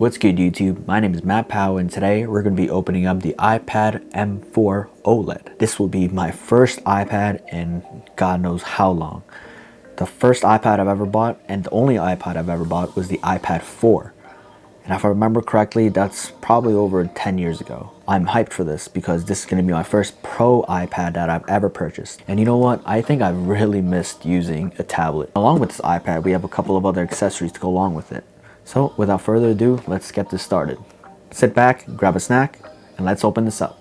What's good, YouTube? My name is Matt Powell, and today we're going to be opening up the iPad M4 OLED. This will be my first iPad in God knows how long. The first iPad I've ever bought, and the only iPad I've ever bought, was the iPad 4. And if I remember correctly, that's probably over 10 years ago. I'm hyped for this because this is going to be my first Pro iPad that I've ever purchased. And you know what? I think I've really missed using a tablet. Along with this iPad, we have a couple of other accessories to go along with it. So without further ado, let's get this started. Sit back, grab a snack, and let's open this up.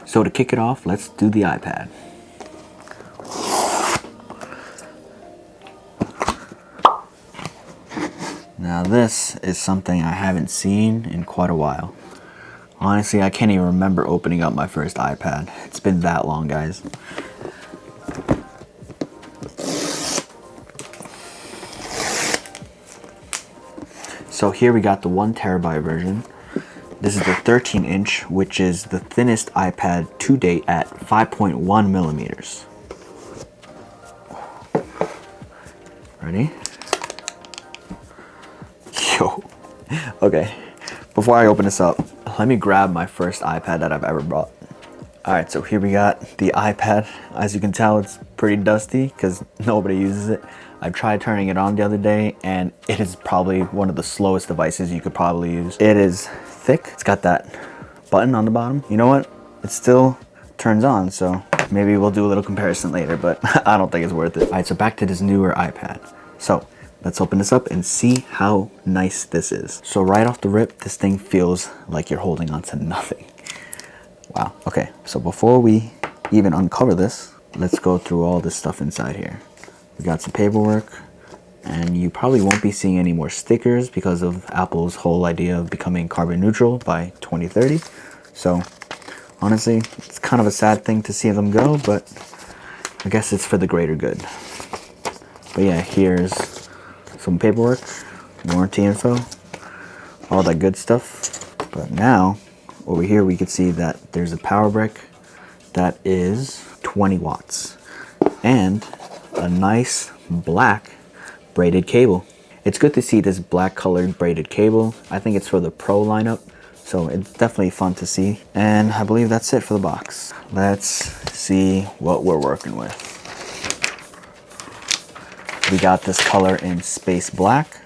So to kick it off, let's do the iPad. Now this is something I haven't seen in quite a while. Honestly, I can't even remember opening up my first iPad. It's been that long, guys. So here we got the 1TB version. This is the 13-inch, which is the thinnest iPad to date at 5.1 millimeters. Ready? Yo. Okay, before I open this up, let me grab my first iPad that I've ever bought. Alright, so here we got the iPad. As you can tell, it's pretty dusty because nobody uses it. I tried turning it on the other day, and it is probably one of the slowest devices you could probably use. It is thick. It's got that button on the bottom. You know what? It still turns on, so maybe we'll do a little comparison later, but I don't think it's worth it. All right, so back to this newer iPad. So let's open this up and see how nice this is. So right off the rip, this thing feels like you're holding on to nothing. Wow. Okay, so before we even uncover this, let's go through all this stuff inside here. We got some paperwork, and you probably won't be seeing any more stickers because of Apple's whole idea of becoming carbon neutral by 2030. So honestly, it's kind of a sad thing to see them go, but I guess it's for the greater good. But yeah, here's some paperwork, warranty info, all that good stuff. But now over here we can see that there's a power brick that is 20 watts and a nice black braided cable. It's good to see this black colored braided cable. I think it's for the Pro lineup, so it's definitely fun to see. And I believe that's it for the box. Let's see what we're working with. We got this color in space black,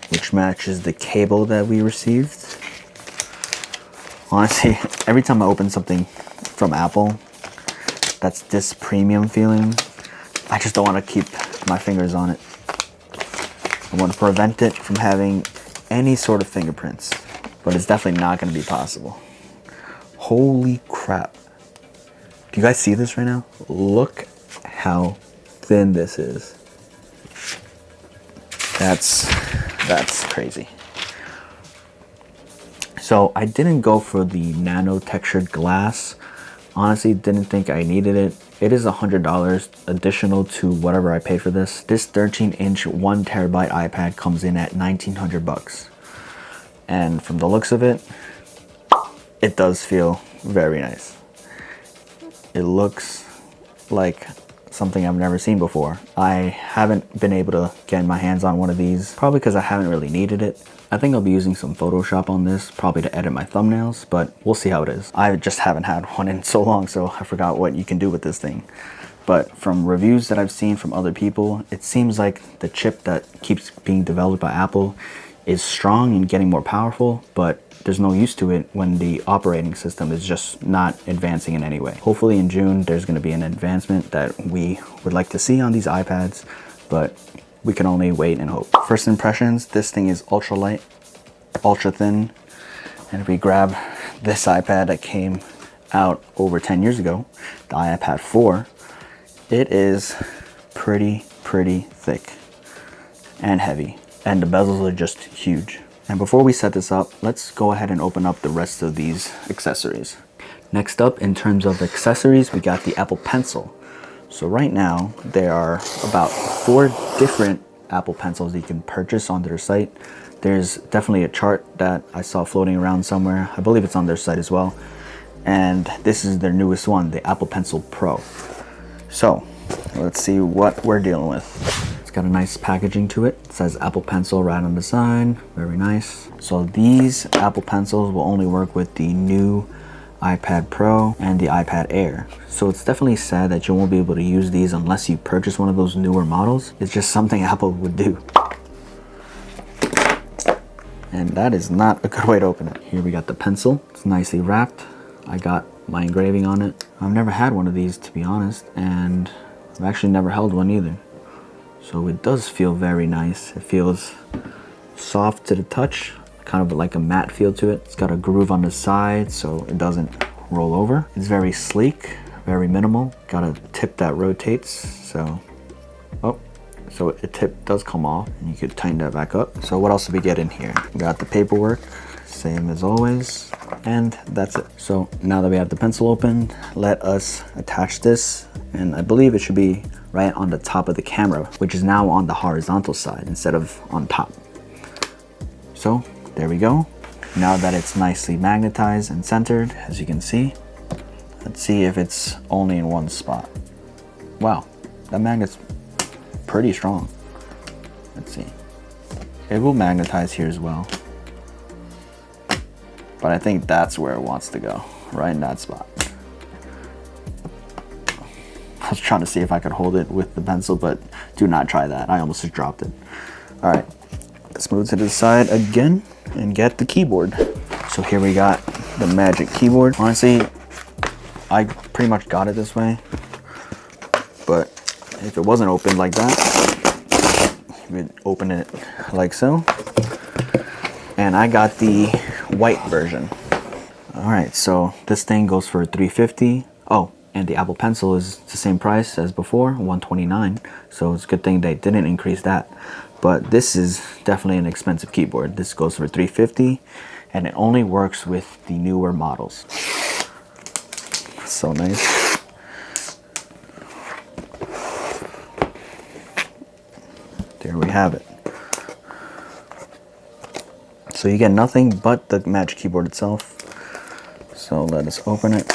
which matches the cable that we received. Honestly, every time I open something from Apple that's this premium feeling, I just don't want to keep my fingers on it. I want to prevent it from having any sort of fingerprints, but it's definitely not going to be possible. Holy crap. Do you guys see this right now? Look how thin this is. That's crazy. So I didn't go for the nano textured glass. Honestly, didn't think I needed it. It is $100 additional to whatever I pay for this. This 13-inch 1TB iPad comes in at 1,900 bucks. And from the looks of it, it does feel very nice. It looks like something I've never seen before. I haven't been able to get my hands on one of these, probably because I haven't really needed it. I think I'll be using some Photoshop on this, probably to edit my thumbnails, but we'll see how it is. I just haven't had one in so long, so I forgot what you can do with this thing. But from reviews that I've seen from other people, it seems like the chip that keeps being developed by Apple is strong and getting more powerful, but there's no use to it when the operating system is just not advancing in any way. Hopefully in June, there's gonna be an advancement that we would like to see on these iPads, but we can only wait and hope. First impressions, this thing is ultra light, ultra thin. And if we grab this iPad that came out over 10 years ago, the iPad 4, it is pretty thick and heavy. And the bezels are just huge. And before we set this up, let's go ahead and open up the rest of these accessories. Next up, in terms of accessories, we got the Apple Pencil. So right now, there are about 4 different Apple Pencils you can purchase on their site. There's definitely a chart that I saw floating around somewhere. I believe it's on their site as well. And this is their newest one, the Apple Pencil Pro. So Let's see what we're dealing with. It's got a nice packaging to it. It says Apple Pencil right on the side. Very nice. So these Apple Pencils will only work with the new iPad Pro and the iPad Air. So it's definitely sad that you won't be able to use these unless you purchase one of those newer models. It's just something Apple would do. And that is not a good way to open it. Here we got the pencil. It's nicely wrapped. I got my engraving on it. I've never had one of these, to be honest, and I've actually never held one either. So it does feel very nice. It feels soft to the touch, kind of like a matte feel to it. It's got a groove on the side so it doesn't roll over. It's very sleek, very minimal. Got a tip that rotates, so a tip does come off and you could tighten that back up. So what else did we get in here? We got the paperwork, same as always, and that's it. So now that we have the pencil open, let us attach this, and I believe it should be right on the top of the camera, which is now on the horizontal side instead of on top. So there we go. Now that it's nicely magnetized and centered, as you can see, let's see if it's only in one spot. Wow, that magnet's pretty strong. Let's see. It will magnetize here as well. But I think that's where it wants to go, right in that spot. I was trying to see if I could hold it with the pencil, but do not try that. I almost just dropped it. All right, let's move to the side again and get the keyboard. So here we got the Magic Keyboard. Honestly, I pretty much got it this way, but if it wasn't opened like that, you would open it like so. And I got the white version. All right, so this thing goes for $350. Oh, and the Apple Pencil is the same price as before, $129. So it's a good thing they didn't increase that. But this is definitely an expensive keyboard. This goes for $350, and it only works with the newer models. So nice. There we have it. So you get nothing but the Magic Keyboard itself. So let us open it.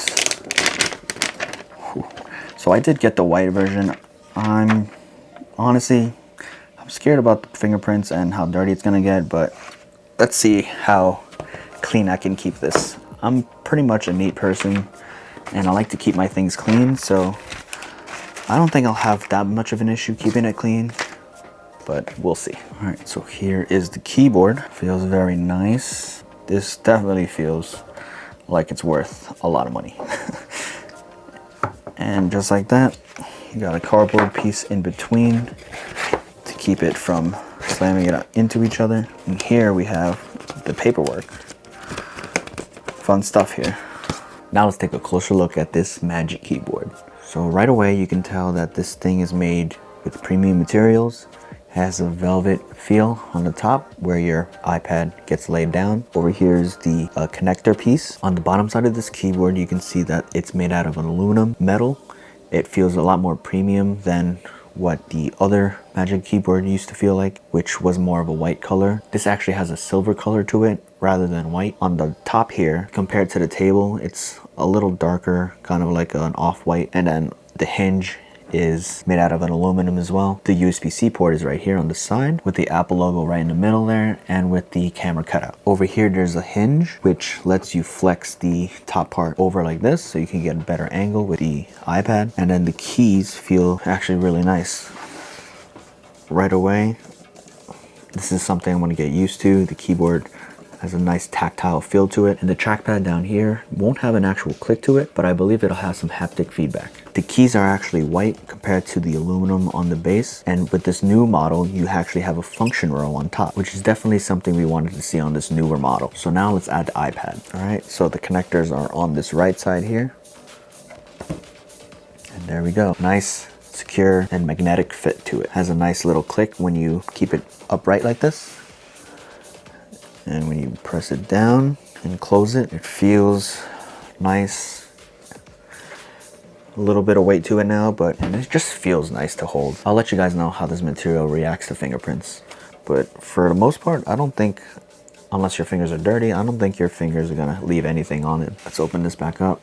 So I did get the white version. I'm scared about the fingerprints and how dirty it's gonna get, but let's see how clean I can keep this. I'm pretty much a neat person and I like to keep my things clean, so I don't think I'll have that much of an issue keeping it clean, but we'll see. All right, so here is the keyboard. Feels very nice. This definitely feels like it's worth a lot of money. And just like that, you got a cardboard piece in between to keep it from slamming it into each other. And here we have the paperwork. Fun stuff here. Now let's take a closer look at this Magic Keyboard. So right away you can tell that this thing is made with premium materials. Has a velvet feel on the top where your iPad gets laid down. Over here is the connector piece. On the bottom side of this keyboard, you can see that it's made out of an aluminum metal. It feels a lot more premium than what the other Magic Keyboard used to feel like, which was more of a white color. This actually has a silver color to it rather than white. On the top here, compared to the table, it's a little darker, kind of like an off-white, and then the hinge is made out of an aluminum as well. The USB-C port is right here on the side with the Apple logo right in the middle there and with the camera cutout. Over here there's a hinge which lets you flex the top part over like this so you can get a better angle with the iPad. And then the keys feel actually really nice. Right away, this is something I want to get used to. The keyboard has a nice tactile feel to it, and the trackpad down here won't have an actual click to it, but I believe it'll have some haptic feedback. The keys are actually white compared to the aluminum on the base, and with this new model you actually have a function row on top, which is definitely something we wanted to see on this newer model. So now let's add the iPad. All right, so the connectors are on this right side here, and there we go. Nice, secure, and magnetic fit to it. Has a nice little click when you keep it upright like this. And when you press it down and close it, it feels nice. A little bit of weight to it now, but it just feels nice to hold. I'll let you guys know how this material reacts to fingerprints. But for the most part, I don't think, unless your fingers are dirty, I don't think your fingers are gonna leave anything on it. Let's open this back up.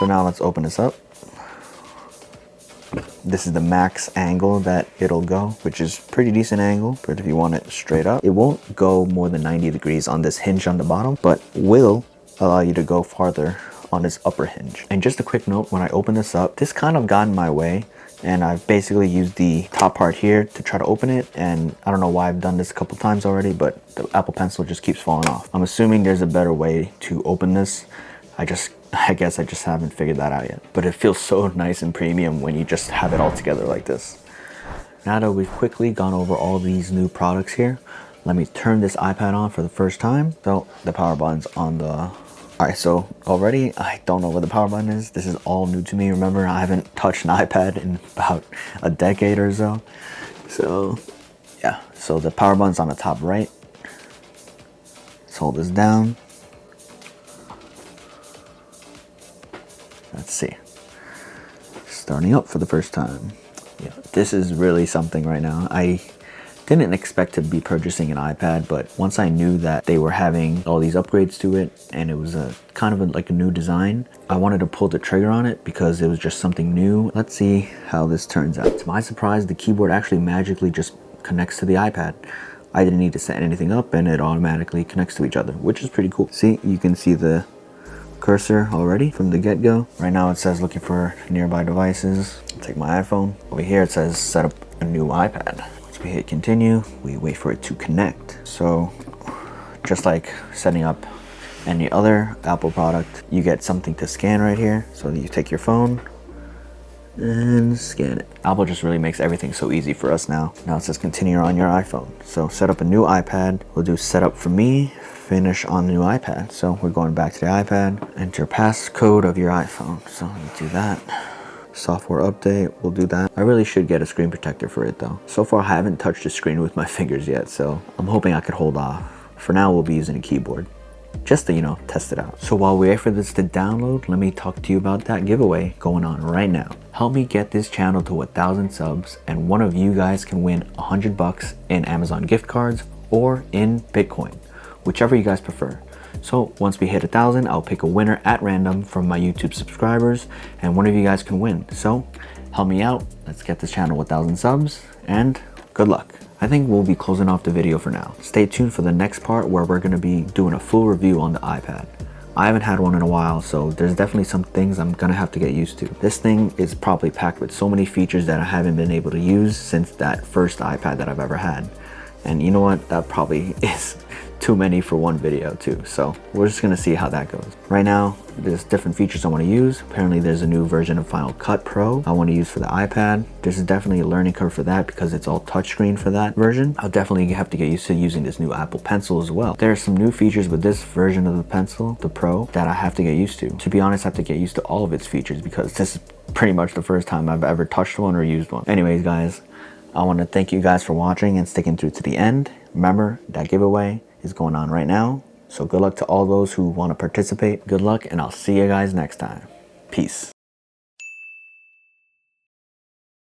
So now let's open this up. This is the max angle that it'll go, which is pretty decent angle, but if you want it straight up, it won't go more than 90 degrees on this hinge on the bottom, but will allow you to go farther on this upper hinge. And just a quick note, when I open this up, this kind of got in my way, and I've basically used the top part here to try to open it, and I don't know why I've done this a couple times already, but the Apple Pencil just keeps falling off. I'm assuming there's a better way to open this. I guess I just haven't figured that out yet. But it feels so nice and premium when you just have it all together like this. Now that we've quickly gone over all these new products here, let me turn this iPad on for the first time. So the power button's on the... Alright, so already I don't know where the power button is. This is all new to me. Remember, I haven't touched an iPad in about a decade or so. So yeah, so the power button's on the top right. Let's hold this down. Let's see. Starting up for the first time. Yeah, this is really something right now. I didn't expect to be purchasing an iPad, but once I knew that they were having all these upgrades to it and it was a kind of like a new design, I wanted to pull the trigger on it because it was just something new. Let's see how this turns out. To my surprise, the keyboard actually magically just connects to the iPad. I didn't need to set anything up and it automatically connects to each other, which is pretty cool. See, you can see the cursor already from the get-go. Right now it says looking for nearby devices. I'll take my iPhone. Over here it says set up a new iPad. Once we hit continue, we wait for it to connect. So just like setting up any other Apple product, you get something to scan right here. So you take your phone and scan it. Apple just really makes everything so easy for us now. Now it says continue on your iPhone. So set up a new iPad. We'll do setup for me, finish on the new iPad. So we're going back to the iPad, enter passcode of your iPhone. So let me do that. Software update, we'll do that. I really should get a screen protector for it though. So far I haven't touched the screen with my fingers yet, so I'm hoping I could hold off. For now we'll be using a keyboard, just to, you know, test it out. So while we wait for this to download, let me talk to you about that giveaway going on right now. Help me get this channel to 1,000 subs, and one of you guys can win $100 in Amazon gift cards or in Bitcoin, whichever you guys prefer. So once we hit 1,000, I'll pick a winner at random from my YouTube subscribers, and one of you guys can win. So help me out. Let's get this channel 1,000 subs, and good luck. I think we'll be closing off the video for now. Stay tuned for the next part where we're going to be doing a full review on the iPad. I haven't had one in a while, so there's definitely some things I'm gonna have to get used to. This thing is probably packed with so many features that I haven't been able to use since that first iPad that I've ever had. And you know what? That probably is too many for one video too. So we're just gonna see how that goes. Right now, there's different features I want to use. Apparently there's a new version of Final Cut Pro I want to use for the iPad. This is definitely a learning curve for that because it's all touchscreen for that version. I'll definitely have to get used to using this new Apple Pencil as well. There are some new features with this version of the Pencil, the Pro, that I have to get used to. To be honest, I have to get used to all of its features because this is pretty much the first time I've ever touched one or used one. Anyways, guys, I want to thank you guys for watching and sticking through to the end. Remember, that giveaway is going on right now. So good luck to all those who want to participate. Good luck, and I'll see you guys next time. Peace.